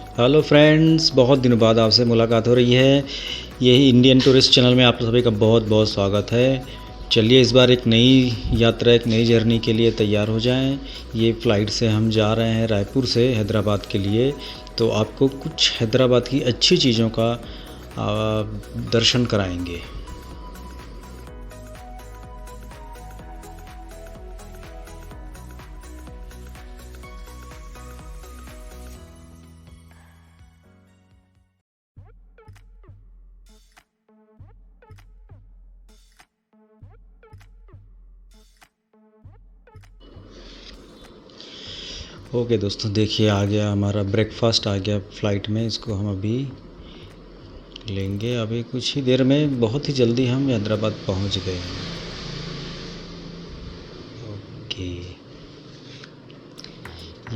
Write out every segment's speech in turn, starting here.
Hello friends, बहुत दिनों बाद आपसे मुलाकात हो रही है। यही इंडियन टूरिस्ट चैनल में आप सभी का बहुत बहुत स्वागत है। चलिए इस बार एक नई यात्रा, एक नई जर्नी के लिए तैयार हो जाएं। ये फ़्लाइट से हम जा रहे हैं रायपुर से हैदराबाद के लिए। तो आपको कुछ हैदराबाद की अच्छी चीज़ों का दर्शन कराएंगे। ओके दोस्तों, देखिए आ गया हमारा ब्रेकफास्ट, आ गया फ़्लाइट में। इसको हम अभी लेंगे। अभी कुछ ही देर में, बहुत ही जल्दी हम हैदराबाद पहुंच गए। ओके,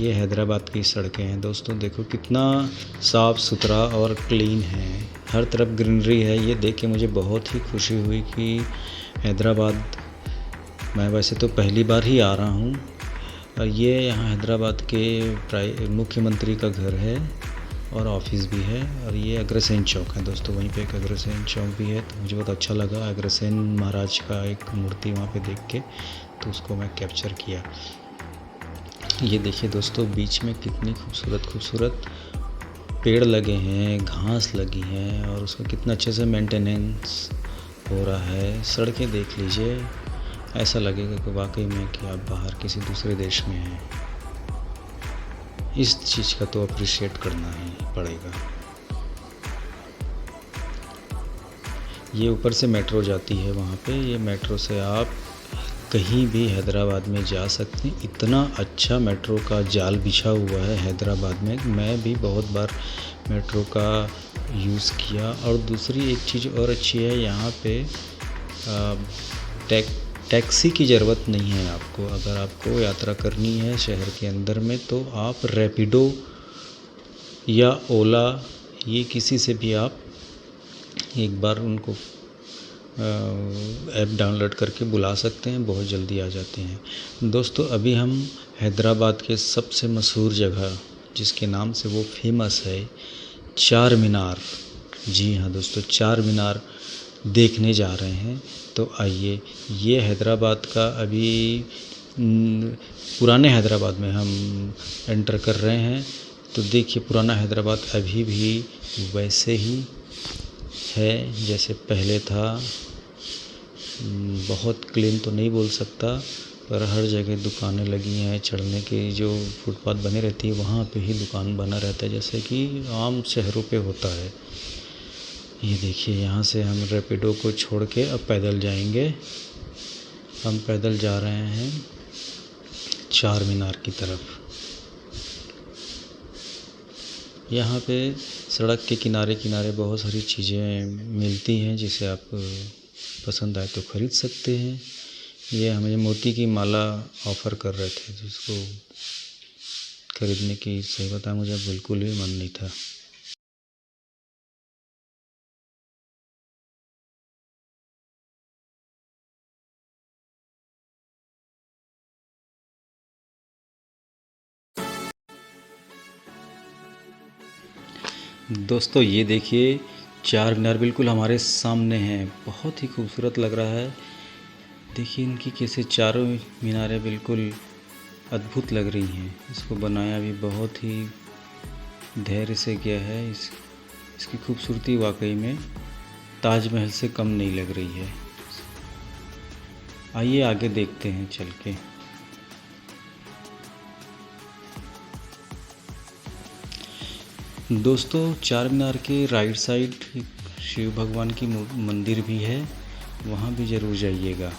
ये हैदराबाद की सड़कें हैं दोस्तों। देखो कितना साफ़ सुथरा और क्लीन है, हर तरफ ग्रीनरी है। ये देख के मुझे बहुत ही खुशी हुई कि हैदराबाद, मैं वैसे तो पहली बार ही आ रहा हूँ। और ये यहाँ हैदराबाद के मुख्यमंत्री का घर है और ऑफिस भी है। और ये अग्रसेन चौक है दोस्तों, वहीं पे एक अग्रसेन चौक भी है। तो मुझे बहुत अच्छा लगा अग्रसेन महाराज का एक मूर्ति वहाँ पे देख के, तो उसको मैं कैप्चर किया। ये देखिए दोस्तों, बीच में कितनी खूबसूरत खूबसूरत पेड़ लगे हैं, घास लगी है, और उसका कितना अच्छे से मेंटेनेंस हो रहा है। सड़कें देख लीजिए, ऐसा लगेगा कि वाकई में कि आप बाहर किसी दूसरे देश में हैं। इस चीज़ का तो अप्रिशिएट करना ही पड़ेगा। ये ऊपर से मेट्रो जाती है वहाँ पे। ये मेट्रो से आप कहीं भी हैदराबाद में जा सकते हैं। इतना अच्छा मेट्रो का जाल बिछा हुआ है हैदराबाद में। मैं भी बहुत बार मेट्रो का यूज़ किया। और दूसरी एक चीज़ और अच्छी है, यहाँ पे टैक्सी की ज़रूरत नहीं है आपको। अगर आपको यात्रा करनी है शहर के अंदर में, तो आप रैपिडो या ओला, ये किसी से भी आप एक बार उनको ऐप डाउनलोड करके बुला सकते हैं, बहुत जल्दी आ जाते हैं। दोस्तों अभी हम हैदराबाद के सबसे मशहूर जगह, जिसके नाम से वो फेमस है, चार मीनार। जी हाँ दोस्तों, चार मीनार देखने जा रहे हैं। तो आइए, ये हैदराबाद का अभी पुराने हैदराबाद में हम एंटर कर रहे हैं। तो देखिए, पुराना हैदराबाद अभी भी वैसे ही है जैसे पहले था। बहुत क्लीन तो नहीं बोल सकता, पर हर जगह दुकानें लगी हैं। चढ़ने की जो फुटपाथ बने रहती है, वहाँ पे ही दुकान बना रहता है, जैसे कि आम शहरों पे होता है। ये देखिए, यहाँ से हम रैपिडो को छोड़ के अब पैदल जाएंगे। हम पैदल जा रहे हैं चार मीनार की तरफ। यहाँ पे सड़क के किनारे किनारे बहुत सारी चीज़ें मिलती हैं, जिसे आप पसंद आए तो ख़रीद सकते हैं। ये हमें मोती की माला ऑफ़र कर रहे थे, जिसको ख़रीदने की, सही बताया, मुझे बिल्कुल भी मन नहीं था। दोस्तों ये देखिए, चार मीनार बिल्कुल हमारे सामने हैं। बहुत ही खूबसूरत लग रहा है। देखिए इनकी कैसे चारों मीनारें बिल्कुल अद्भुत लग रही हैं। इसको बनाया भी बहुत ही धैर्य से किया है। इसकी खूबसूरती वाकई में ताजमहल से कम नहीं लग रही है। आइए आगे देखते हैं चल के। दोस्तों चार मीनार के राइट साइड शिव भगवान की मंदिर भी है, वहाँ भी ज़रूर जाइएगा।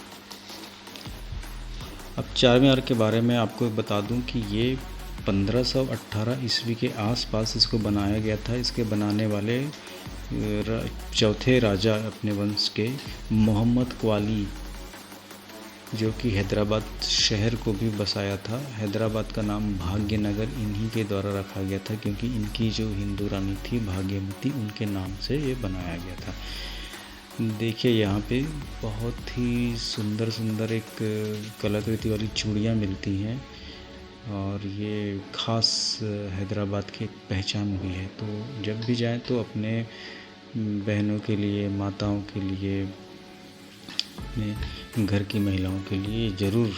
अब चार मीनार के बारे में आपको बता दूं कि ये 1518 ईस्वी के आसपास इसको बनाया गया था। इसके बनाने वाले चौथे राजा अपने वंश के मोहम्मद क्वाली, जो कि हैदराबाद शहर को भी बसाया था। हैदराबाद का नाम भाग्यनगर इन्हीं के द्वारा रखा गया था, क्योंकि इनकी जो हिंदू रानी थी भाग्यमती, उनके नाम से ये बनाया गया था। देखिए यहाँ पे बहुत ही सुंदर सुंदर एक कलाकृति वाली चूड़ियाँ मिलती हैं। और ये ख़ास हैदराबाद की एक पहचान भी है। तो जब भी जाएं तो अपने बहनों के लिए, माताओं के लिए, अपने घर की महिलाओं के लिए ज़रूर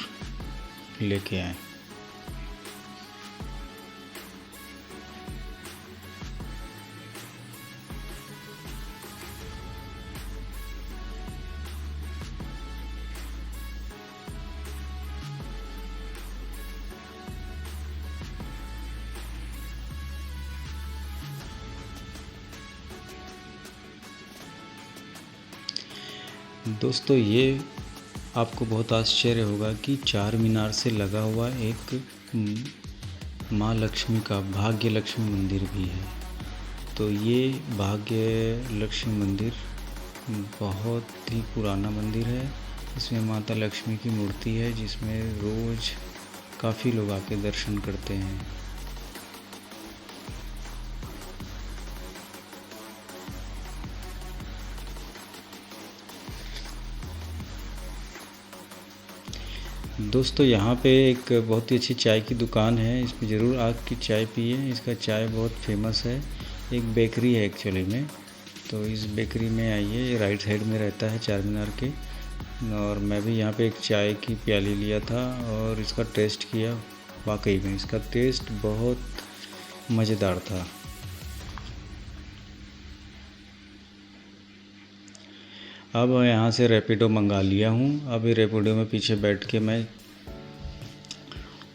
लेके आएं। दोस्तों, ये आपको बहुत आश्चर्य होगा कि चार मीनार से लगा हुआ एक माँ लक्ष्मी का भाग्य लक्ष्मी मंदिर भी है। तो ये भाग्य लक्ष्मी मंदिर बहुत ही पुराना मंदिर है। इसमें माता लक्ष्मी की मूर्ति है, जिसमें रोज़ काफ़ी लोग आके दर्शन करते हैं। दोस्तों, यहाँ पे एक बहुत ही अच्छी चाय की दुकान है, इस पे ज़रूर आके चाय पिए। इसका चाय बहुत फेमस है। एक बेकरी है एक्चुअली में, तो इस बेकरी में आइए। ये राइट साइड में रहता है चार मीनार के। और मैं भी यहाँ पे एक चाय की प्याली लिया था और इसका टेस्ट किया। वाकई में इसका टेस्ट बहुत मज़ेदार था। अब यहाँ से रैपिडो मंगा लिया हूँ। अब ये रैपिडो में पीछे बैठ के मैं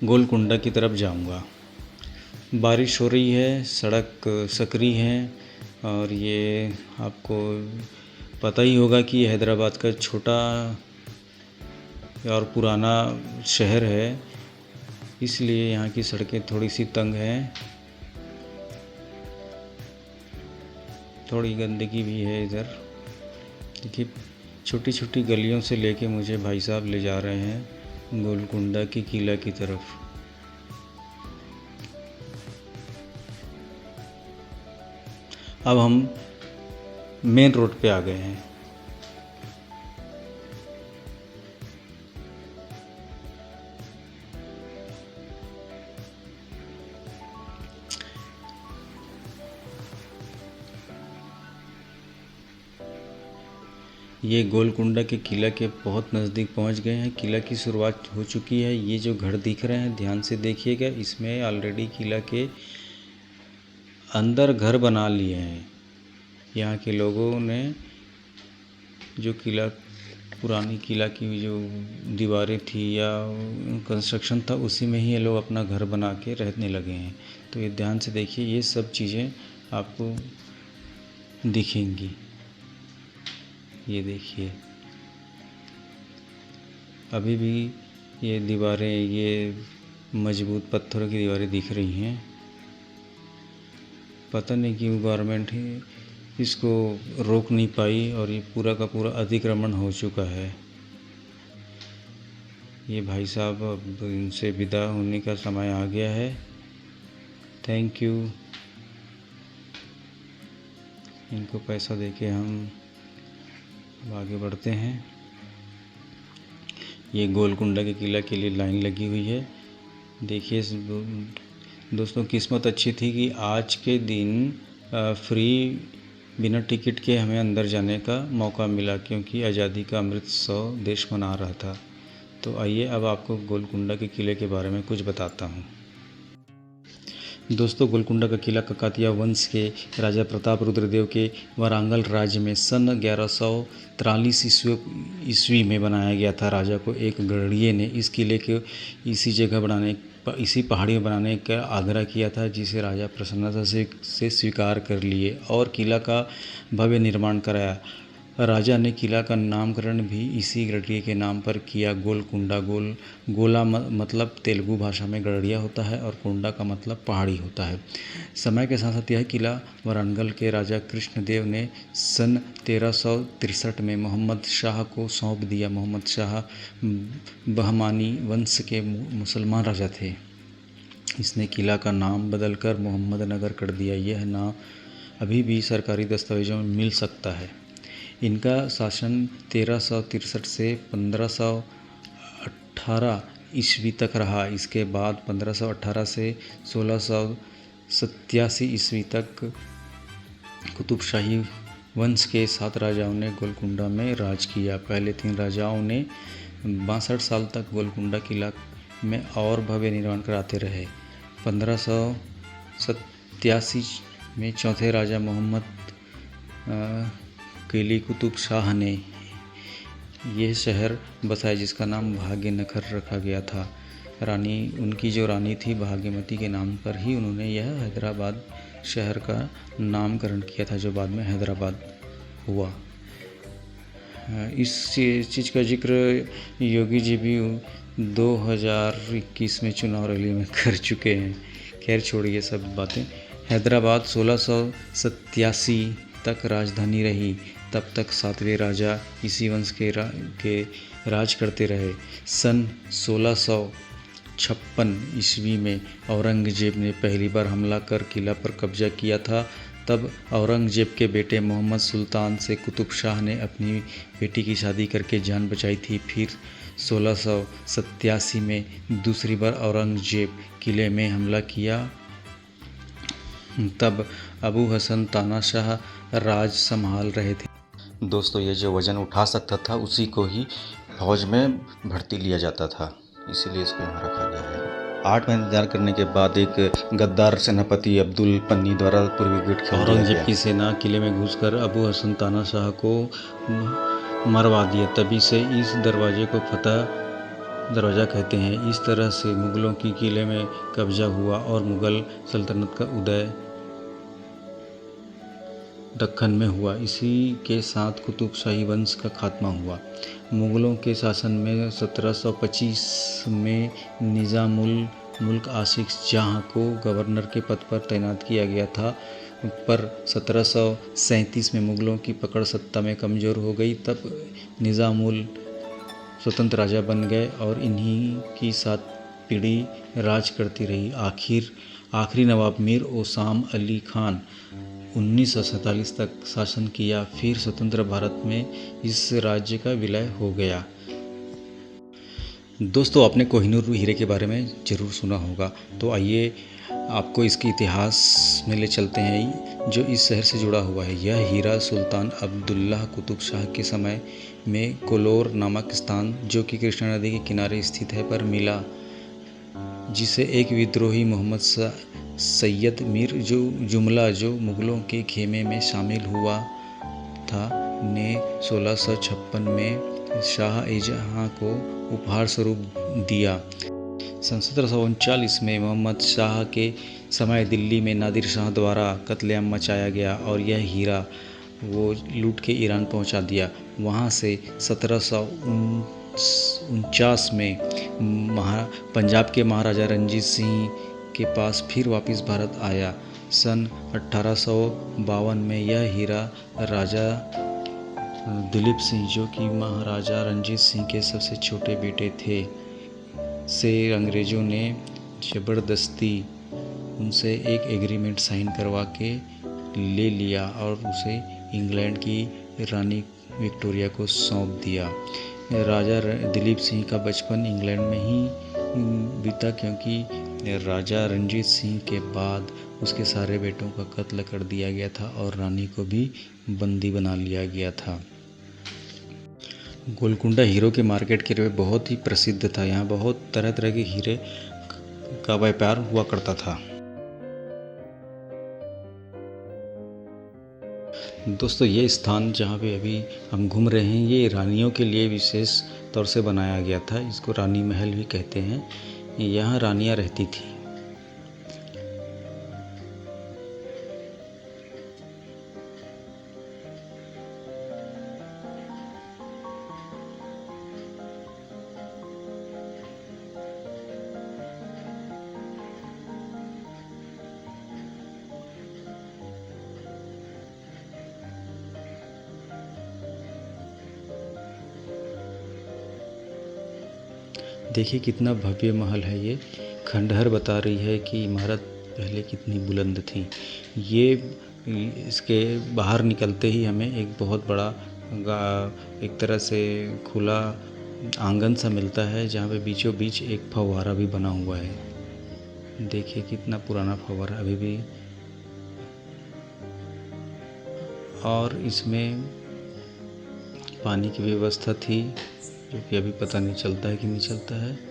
गोलकुंडा की तरफ जाऊँगा। बारिश हो रही है, सड़क सकरी है और ये आपको पता ही होगा कि हैदराबाद का छोटा और पुराना शहर है, इसलिए यहाँ की सड़कें थोड़ी सी तंग हैं। थोड़ी गंदगी भी है इधर। देखिए, छोटी छोटी गलियों से लेके मुझे भाई साहब ले जा रहे हैं गोलकुंडा की किला की तरफ। अब हम मेन रोड पे आ गए हैं। ये गोलकुंडा के किला के बहुत नज़दीक पहुंच गए हैं। किला की शुरुआत हो चुकी है। ये जो घर दिख रहे हैं, ध्यान से देखिएगा, इसमें ऑलरेडी किला के अंदर घर बना लिए हैं। यहाँ के लोगों ने जो किला, पुरानी किला की जो दीवारें थी या कंस्ट्रक्शन था, उसी में ही ये लोग अपना घर बना के रहने लगे हैं। तो ये ध्यान से देखिए, ये सब चीज़ें आपको दिखेंगी। ये देखिए, अभी भी ये दीवारें, ये मजबूत पत्थरों की दीवारें दिख रही हैं। पता नहीं क्यों गवर्नमेंट इसको रोक नहीं पाई और ये पूरा का पूरा अतिक्रमण हो चुका है। ये भाई साहब, अब इनसे विदा होने का समय आ गया है। Thank you. इनको पैसा देके हम आगे बढ़ते हैं। ये गोलकुंडा के किला के लिए लाइन लगी हुई है। देखिए दोस्तों, किस्मत अच्छी थी कि आज के दिन फ्री बिना टिकट के हमें अंदर जाने का मौका मिला, क्योंकि आज़ादी का अमृत उत्सव देश मना रहा था। तो आइए अब आपको गोलकुंडा के किले के बारे में कुछ बताता हूँ। दोस्तों, गोलकुंडा का किला काकतीय वंश के राजा प्रताप रुद्रदेव के वारंगल राज्य में सन 1143 ईस्वी में बनाया गया था। राजा को एक गढ़िये ने इस किले को इसी पहाड़ी में बनाने का आग्रह किया था, जिसे राजा प्रसन्नता से स्वीकार कर लिए और किला का भव्य निर्माण कराया। राजा ने किला का नामकरण भी इसी गढ़िये के नाम पर किया। गोलकुंडा, गोला मतलब तेलुगु भाषा में गढ़िया होता है और कुंडा का मतलब पहाड़ी होता है। समय के साथ साथ यह किला वारंगल के राजा कृष्णदेव ने सन 1363 में मोहम्मद शाह को सौंप दिया। मोहम्मद शाह बहमानी वंश के मुसलमान राजा थे। इसने किला का नाम बदलकर मोहम्मदनगर कर दिया। यह नाम अभी भी सरकारी दस्तावेजों में मिल सकता है। इनका शासन 1363 से 1518 ईस्वी तक रहा। इसके बाद 1518 से 1687 ईस्वी तक कुतुबशाही वंश के 7 राजाओं ने गोलकुंडा में राज किया। पहले 3 राजाओं ने 62 साल तक गोलकुंडा किला में और भव्य निर्माण कराते रहे। 1587 में चौथे राजा मोहम्मद किली कुतुब शाह ने यह शहर बसाया, जिसका नाम भाग्यनगर रखा गया था। उनकी जो रानी थी भाग्यमती के नाम पर ही उन्होंने यह हैदराबाद शहर का नामकरण किया था, जो बाद में हैदराबाद हुआ। इस चीज़ का जिक्र योगी जी भी 2021 में चुनाव रैली में कर चुके हैं। खैर छोड़िए सब बातें। हैदराबाद 1687 तक राजधानी रही। तब तक 7वें राजा इसी वंश के राज करते रहे। सन 1656 ईस्वी में औरंगजेब ने पहली बार हमला कर किला पर कब्जा किया था। तब औरंगजेब के बेटे मोहम्मद सुल्तान से कुतुब शाह ने अपनी बेटी की शादी करके जान बचाई थी। फिर 1687 में दूसरी बार औरंगजेब किले में हमला किया। तब अबू हसन तानाशाह राज संभाल रहे थे। दोस्तों, ये जो वज़न उठा सकता था उसी को ही फौज में भर्ती लिया जाता था, इसीलिए इसको यहाँ रखा गया है। 8 महीने इंतजार करने के बाद एक गद्दार सेनापति अब्दुल पन्नी द्वारा पूर्वी गेट खोल दिया गया। औरंगजेब की सेना किले में घुसकर अबू हसन तानाशाह को मरवा दिया। तभी से इस दरवाजे को फतह दरवाज़ा कहते हैं। इस तरह से मुग़लों की किले में कब्जा हुआ और मुग़ल सल्तनत का उदय दक्कन में हुआ। इसी के साथ कुतुबशाही वंश का खात्मा हुआ। मुग़लों के शासन में 1725 में निज़ामुल मुल्क आशिक जहाँ को गवर्नर के पद पर तैनात किया गया था, पर 1737 में मुग़लों की पकड़ सत्ता में कमज़ोर हो गई। तब निज़ामुल स्वतंत्र राजा बन गए और इन्हीं की 7 पीढ़ी राज करती रही। आखिरी नवाब मीर ओसाम अली खान 1947 तक शासन किया। फिर स्वतंत्र भारत में इस राज्य का विलय हो गया। दोस्तों, आपने कोहिनूर हीरे के बारे में ज़रूर सुना होगा, तो आइए आपको इसके इतिहास में ले चलते हैं जो इस शहर से जुड़ा हुआ है। यह हीरा सुल्तान अब्दुल्लाह कुतुब शाह के समय में कोलोर नामक स्थान, जो कि कृष्णा नदी के किनारे स्थित है, पर मिला, जिसे एक विद्रोही मोहम्मद सैयद मीर जुमला, जो मुग़लों के खेमे में शामिल हुआ था, ने 1656 में शाह-ए-जहाँ को उपहार स्वरूप दिया। सन 1739 में मोहम्मद शाह के समय दिल्ली में नादिर शाह द्वारा कत्लेआम मचाया गया और यह हीरा वो लूट के ईरान पहुंचा दिया। वहां से 1749 में पंजाब के महाराजा रणजीत सिंह के पास फिर वापस भारत आया। सन 1852 में यह हीरा राजा दिलीप सिंह, जो कि महाराजा रणजीत सिंह के सबसे छोटे बेटे थे, से अंग्रेज़ों ने ज़बरदस्ती उनसे एक एग्रीमेंट साइन करवा के ले लिया और उसे इंग्लैंड की रानी विक्टोरिया को सौंप दिया। राजा दिलीप सिंह का बचपन इंग्लैंड में ही बीता, क्योंकि राजा रणजीत सिंह के बाद उसके सारे बेटों का कत्ल कर दिया गया था और रानी को भी बंदी बना लिया गया था। गोलकुंडा हीरो के मार्केट के लिए बहुत ही प्रसिद्ध था। यहाँ बहुत तरह तरह के हीरे का व्यापार हुआ करता था। दोस्तों, ये स्थान जहाँ पे अभी हम घूम रहे हैं, ये रानियों के लिए विशेष तौर से बनाया गया था। इसको रानी महल भी कहते हैं। यहाँ रानियाँ रहती थी। देखिए कितना भव्य महल है। ये खंडहर बता रही है कि इमारत पहले कितनी बुलंद थी। ये इसके बाहर निकलते ही हमें एक बहुत बड़ा एक तरह से खुला आंगन सा मिलता है जहाँ पे बीचों बीच एक फव्वारा भी बना हुआ है। देखिए कितना पुराना फव्वारा अभी भी, और इसमें पानी की व्यवस्था थी जो कि अभी पता नहीं चलता है कि नहीं चलता है।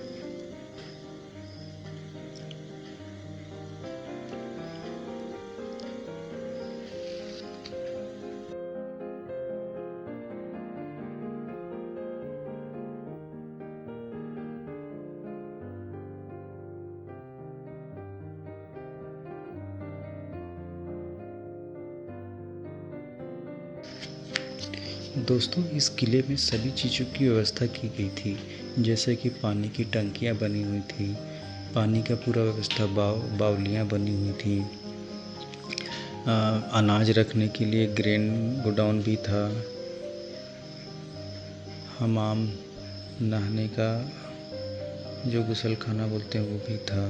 दोस्तों इस किले में सभी चीज़ों की व्यवस्था की गई थी, जैसे कि पानी की टंकियाँ बनी हुई थी, पानी का पूरा व्यवस्था, बावलियाँ बनी हुई थी, अनाज रखने के लिए ग्रेन गोडाउन भी था, हमाम नहाने का जो गुसल खाना बोलते हैं वो भी था।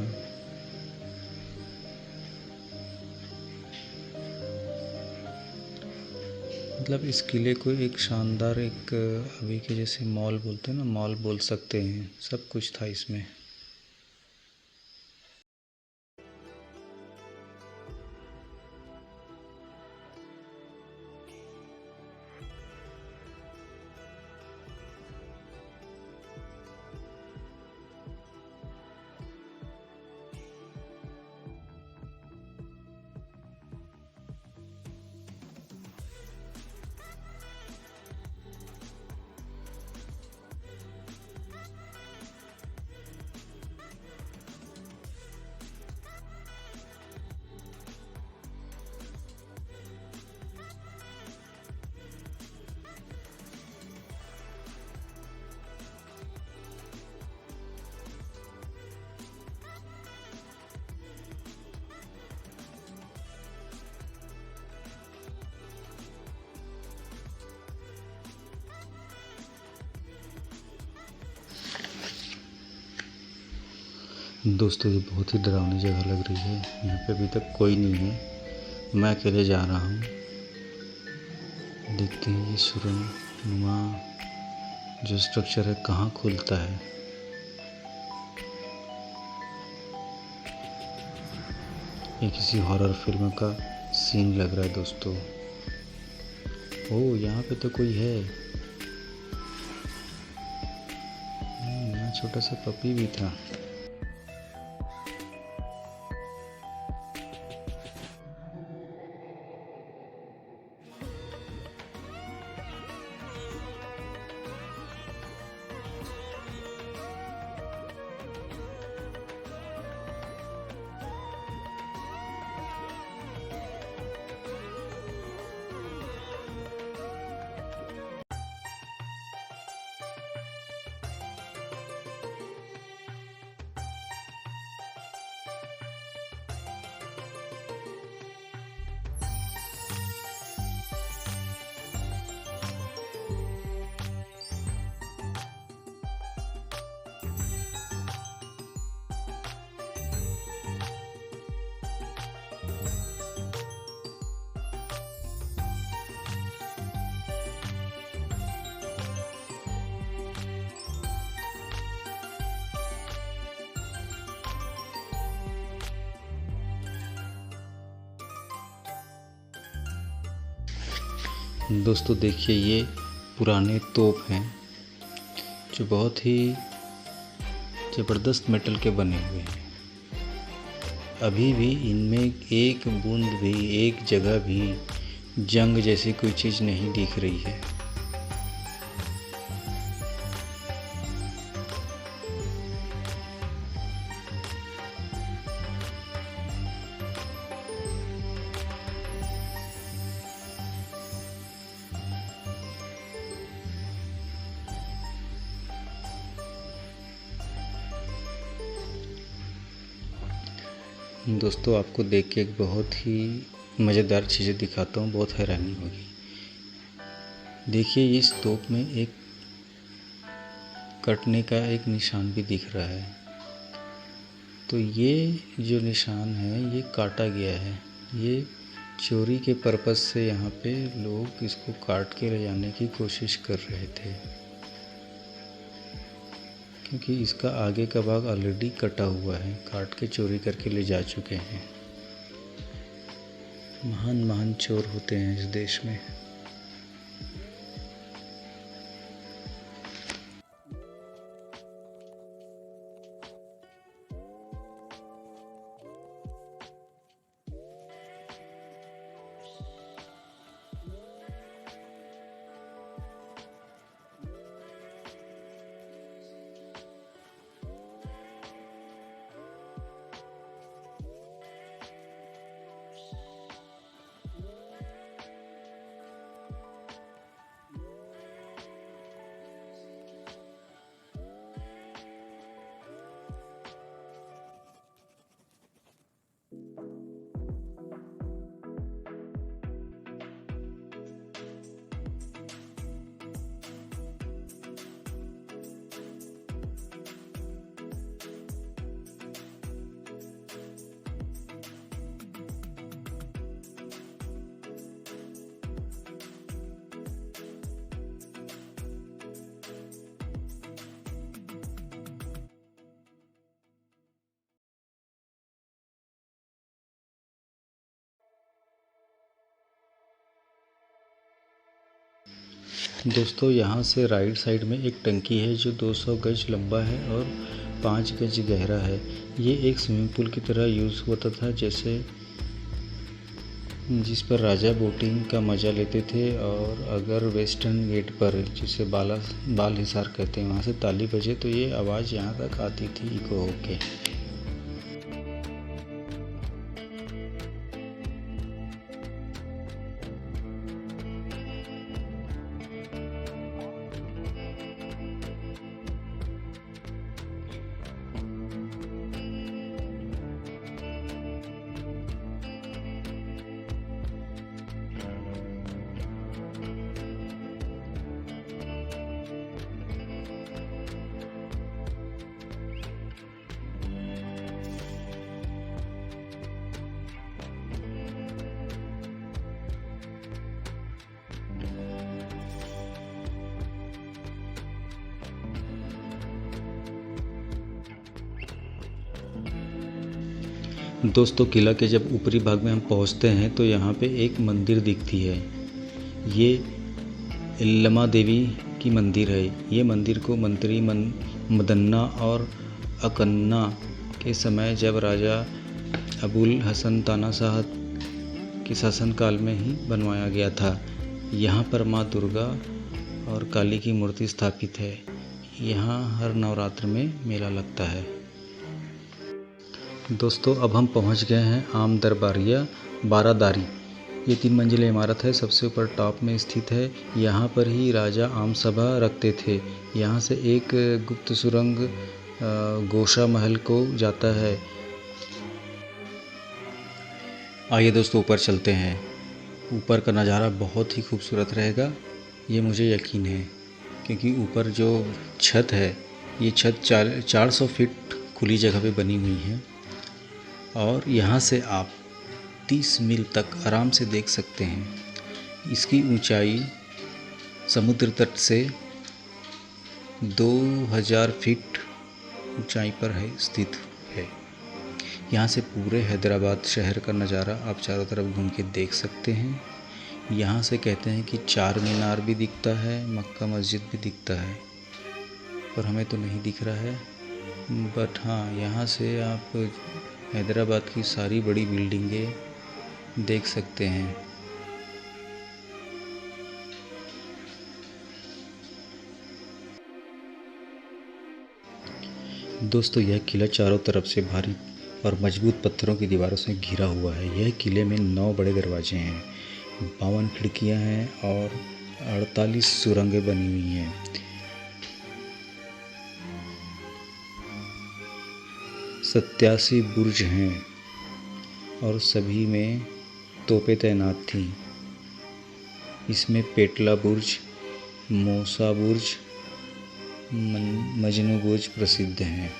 मतलब इस किले को एक शानदार, एक अभी के जैसे मॉल बोलते हैं ना, मॉल बोल सकते हैं, सब कुछ था इसमें। दोस्तों ये बहुत ही डरावनी जगह लग रही है, यहाँ पे अभी तक कोई नहीं है, मैं अकेले जा रहा हूँ। देखते हैं ये सुरंगनुमा जो स्ट्रक्चर है कहाँ खुलता है। ये किसी हॉरर फिल्म का सीन लग रहा है दोस्तों। ओह यहाँ पे तो कोई है, यहाँ छोटा सा पपी भी था। दोस्तों देखिए ये पुराने तोप हैं जो बहुत ही ज़बरदस्त मेटल के बने हुए हैं। अभी भी इनमें एक बूंद भी, एक जगह भी जंग जैसी कोई चीज़ नहीं दिख रही है। दोस्तों आपको देख के एक बहुत ही मज़ेदार चीज़ें दिखाता हूँ, बहुत हैरानी होगी। देखिए इस तोप में एक कटने का एक निशान भी दिख रहा है, तो ये जो निशान है ये काटा गया है। ये चोरी के पर्पज़ से यहाँ पे लोग इसको काट के ले जाने की कोशिश कर रहे थे। क्योंकि इसका आगे का भाग ऑलरेडी कटा हुआ है, काट के चोरी करके ले जा चुके हैं। महान महान चोर होते हैं इस देश में। दोस्तों यहाँ से राइट साइड में एक टंकी है जो 200 गज लंबा है और 5 गज गहरा है। ये एक स्विमिंग पूल की तरह यूज़ होता था, जैसे जिस पर राजा बोटिंग का मज़ा लेते थे। और अगर वेस्टर्न गेट पर, जिसे बाल हिसार कहते हैं, वहाँ से ताली बजे तो ये आवाज़ यहाँ तक आती थी इको होके। दोस्तों किला के जब ऊपरी भाग में हम पहुंचते हैं तो यहाँ पे एक मंदिर दिखती है। ये इल्लमा देवी की मंदिर है। ये मंदिर को मंत्री मदन्ना और अकन्ना के समय, जब राजा अबुल हसन तानाशाह के शासनकाल में ही बनवाया गया था। यहाँ पर माँ दुर्गा और काली की मूर्ति स्थापित है। यहाँ हर नवरात्र में मेला लगता है। दोस्तों अब हम पहुंच गए हैं आम दरबारिया बारादारी। ये 3 मंजिला इमारत है, सबसे ऊपर टॉप में स्थित है। यहाँ पर ही राजा आम सभा रखते थे। यहाँ से एक गुप्त सुरंग गोशा महल को जाता है। आइए दोस्तों ऊपर चलते हैं। ऊपर का नज़ारा बहुत ही खूबसूरत रहेगा, ये मुझे यकीन है, क्योंकि ऊपर जो छत है, ये छत 400 फीट खुली जगह पे बनी हुई है और यहाँ से आप 30 मील तक आराम से देख सकते हैं। इसकी ऊंचाई समुद्र तट से 2000 फीट ऊंचाई पर स्थित है। यहाँ से पूरे हैदराबाद शहर का नज़ारा आप चारों तरफ घूम के देख सकते हैं। यहाँ से कहते हैं कि 4 मीनार भी दिखता है, मक्का मस्जिद भी दिखता है, पर हमें तो नहीं दिख रहा है। बट हाँ, यहाँ से आप हैदराबाद की सारी बड़ी बिल्डिंगें देख सकते हैं। दोस्तों यह किला चारों तरफ से भारी और मजबूत पत्थरों की दीवारों से घिरा हुआ है। यह किले में 9 बड़े दरवाजे हैं, 52 खिड़कियां हैं और 48 सुरंगें बनी हुई हैं। सत्तासी बुर्ज हैं और सभी में तोपें तैनात थीं। इसमें पेटला बुर्ज, मूसा बुर्ज, मजनू बुर्ज प्रसिद्ध हैं।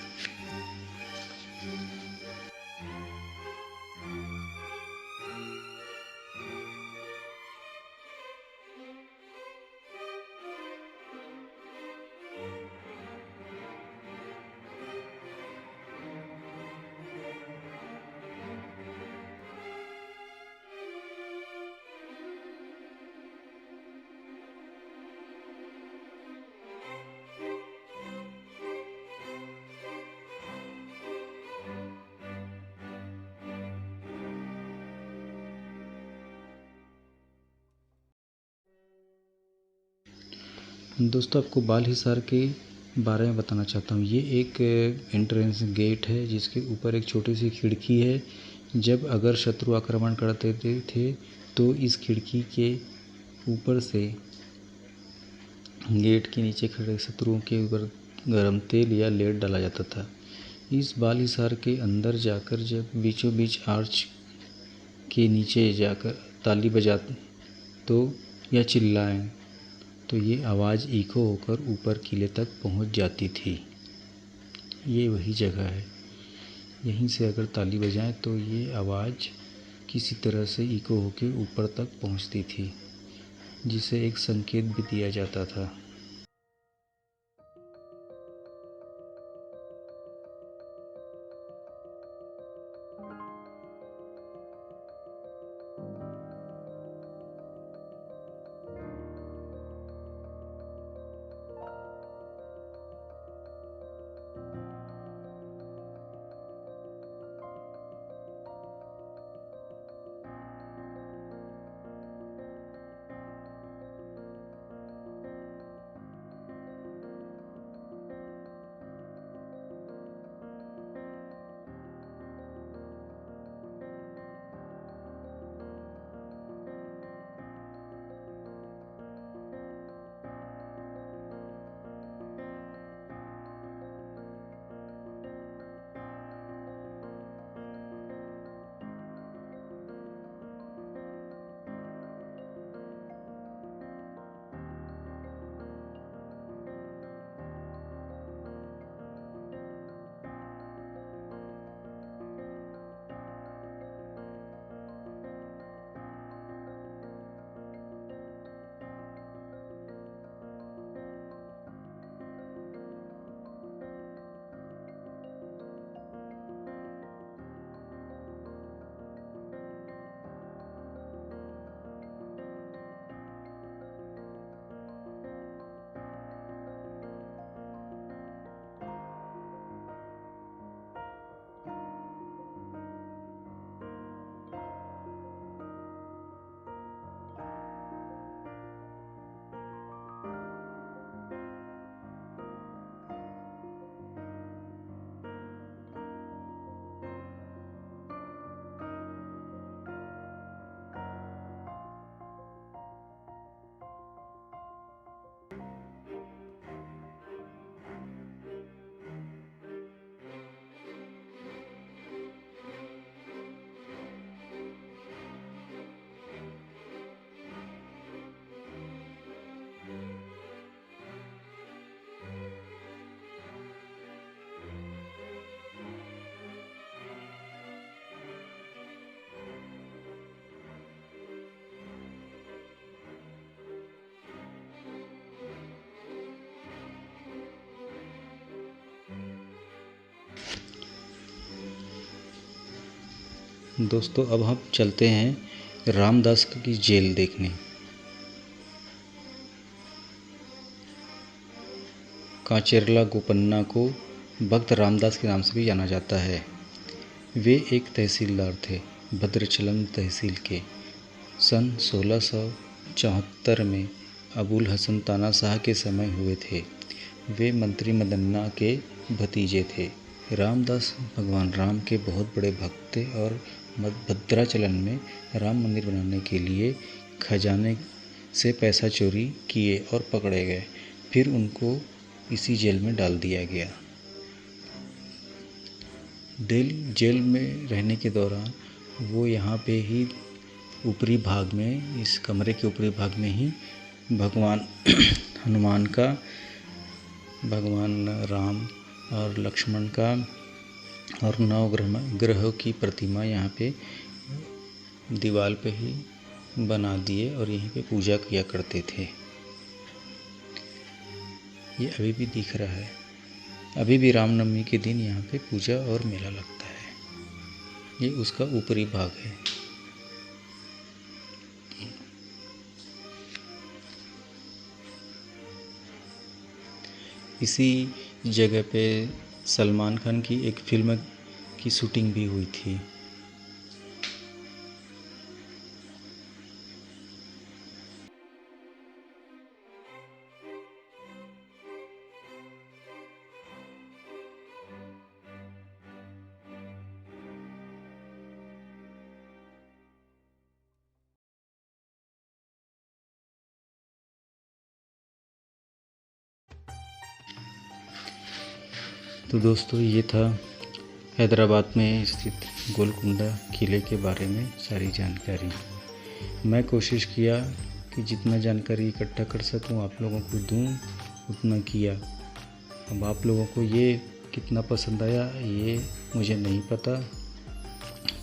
दोस्तों आपको बाल हिसार के बारे में बताना चाहता हूँ। ये एक एंट्रेंस गेट है जिसके ऊपर एक छोटी सी खिड़की है। जब अगर शत्रु आक्रमण करते थे तो इस खिड़की के ऊपर से गेट के नीचे खड़े शत्रुओं के ऊपर गर्म तेल या लेड डाला जाता था। इस बाल हिसार के अंदर जाकर जब बीचों बीच आर्च के नीचे जाकर ताली बजाते तो या चिल्लाएं तो ये आवाज़ इको होकर ऊपर किले तक पहुंच जाती थी। ये वही जगह है, यहीं से अगर ताली बजाएं तो ये आवाज़ किसी तरह से इको होकर ऊपर तक पहुंचती थी, जिसे एक संकेत भी दिया जाता था। दोस्तों अब हम चलते हैं रामदास की जेल देखने। कांचेरला गोपन्ना को भक्त रामदास के नाम से भी जाना जाता है। वे एक तहसीलदार थे, भद्राचलम तहसील के। सन 1674 में अबुल हसन तानाशाह के समय हुए थे। वे मंत्री मदन्ना के भतीजे थे। रामदास भगवान राम के बहुत बड़े भक्त थे और भद्राचलन में राम मंदिर बनाने के लिए खजाने से पैसा चोरी किए और पकड़े गए। फिर उनको इसी जेल में डाल दिया गया। जेल में रहने के दौरान वो यहाँ पे ही ऊपरी भाग में, इस कमरे के ऊपरी भाग में ही भगवान हनुमान का, भगवान राम और लक्ष्मण का और नवग्रहों की प्रतिमा यहाँ पे दीवार पे ही बना दिए और यहीं पे पूजा किया करते थे। ये अभी भी दिख रहा है। अभी भी रामनवमी के दिन यहाँ पे पूजा और मेला लगता है। ये उसका ऊपरी भाग है। इसी जगह पे सलमान खान की एक फिल्म की शूटिंग भी हुई थी। तो दोस्तों ये था हैदराबाद में स्थित गोलकुंडा किले के बारे में सारी जानकारी। मैं कोशिश किया कि जितना जानकारी इकट्ठा कर सकूं आप लोगों को दूं, उतना किया। अब आप लोगों को ये कितना पसंद आया ये मुझे नहीं पता,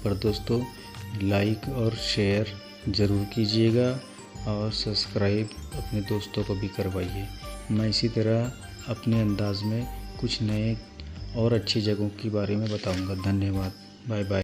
पर दोस्तों लाइक और शेयर ज़रूर कीजिएगा और सब्सक्राइब अपने दोस्तों को भी करवाइए। मैं इसी तरह अपने अंदाज में कुछ नए और अच्छी जगहों के बारे में बताऊंगा। धन्यवाद। Bye bye.